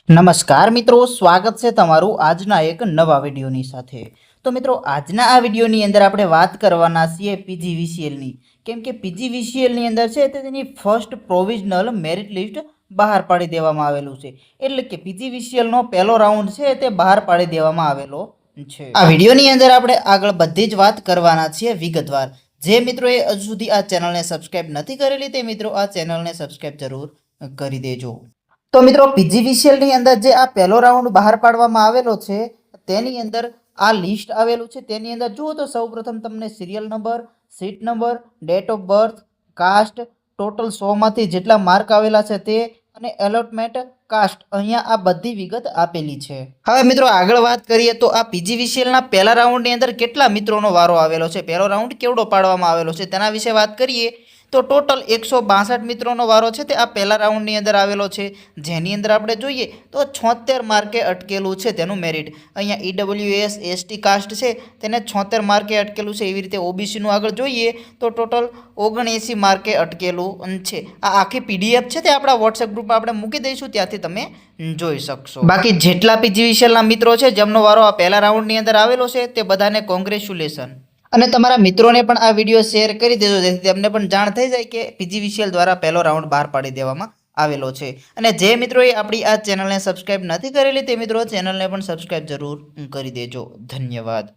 નમસ્કાર મિત્રો, સ્વાગત છે તમારું આજના એક નવા વિડીયોની સાથે। તો મિત્રો આજના આ વિડીયોની અંદર આપણે વાત કરવાના છીએ પીજીવીસીએલની, કેમ કે પીજીવીસીએલની અંદર છે તે તેની ફર્સ્ટ પ્રોવિઝનલ મેરિટ લિસ્ટ બહાર પાડી દેવામાં આવેલું છે। એટલે કે પીજીવીસીએલનો પહેલો રાઉન્ડ છે તે બહાર પાડી દેવામાં આવેલો છે। આ વિડીયોની અંદર આપણે આગળ બધી જ વાત કરવાના છીએ વિગતવાર। જે મિત્રોએ હજુ સુધી આ ચેનલને સબસ્ક્રાઇબ નથી કરેલી તે મિત્રો આ ચેનલને સબસ્ક્રાઇબ જરૂર કરી દેજો। તો મિત્રો પીજીવીસીએલની અંદર જે આ પહેલો રાઉન્ડ બહાર પાડવામાં આવેલો છે તેની અંદર આ લિસ્ટ આવેલું છે। તેની અંદર જુઓ તો સૌપ્રથમ તમને serial number, seat number, date of birth, caste, total 100 માંથી જેટલા માર્ક આવેલા છે તે અને એલોટમેન્ટ કાસ્ટ અહીંયા આ બધી વિગત આપેલી છે। હવે મિત્રો આગળ વાત કરીએ તો આ પીજીવીસીએલના પહેલા રાઉન્ડની અંદર કેટલા મિત્રોનો વારો આવેલો છે, પહેલો રાઉન્ડ કેવડો પાડવામાં આવેલો છે તેના વિશે વાત કરીએ તો ટોટલ 162 મિત્રોનો વારો છે તે આ પહેલા રાઉન્ડની અંદર આવેલો છે। જેની અંદર આપણે જોઈએ તો 76 માર્કે અટકેલું છે તેનું મેરિટ। અહીંયા ઈડબ્લ્યુએસ એસટી કાસ્ટ છે તેને 76 માર્કે અટકેલું છે। એવી રીતે ઓબીસીનું આગળ જોઈએ તો ટોટલ 79 માર્કે અટકેલું છે। આ આખી પીડીએફ છે તે આપણા વોટ્સએપ ગ્રુપમાં આપણે મૂકી દઈશું, ત્યાંથી તમે જોઈ શકશો। બાકી જેટલા પીજીવીસીએલના મિત્રો છે જેમનો વારો આ પહેલા રાઉન્ડની અંદર આવેલો છે તે બધાને કોંગ્રેચ્યુલેશન। અને તમારા મિત્રોને પણ આ વિડીયો શેર કરી દેજો, જેથી તેમને પણ જાણ થઈ જાય કે પીજીવીસીએલ દ્વારા પહેલો રાઉન્ડ બહાર પાડી દેવામાં આવેલો છે। અને જે મિત્રોએ આપણી આ ચેનલને સબસ્ક્રાઇબ નથી કરેલી તે મિત્રો ચેનલને પણ સબસ્ક્રાઇબ જરૂર કરી દેજો। ધન્યવાદ।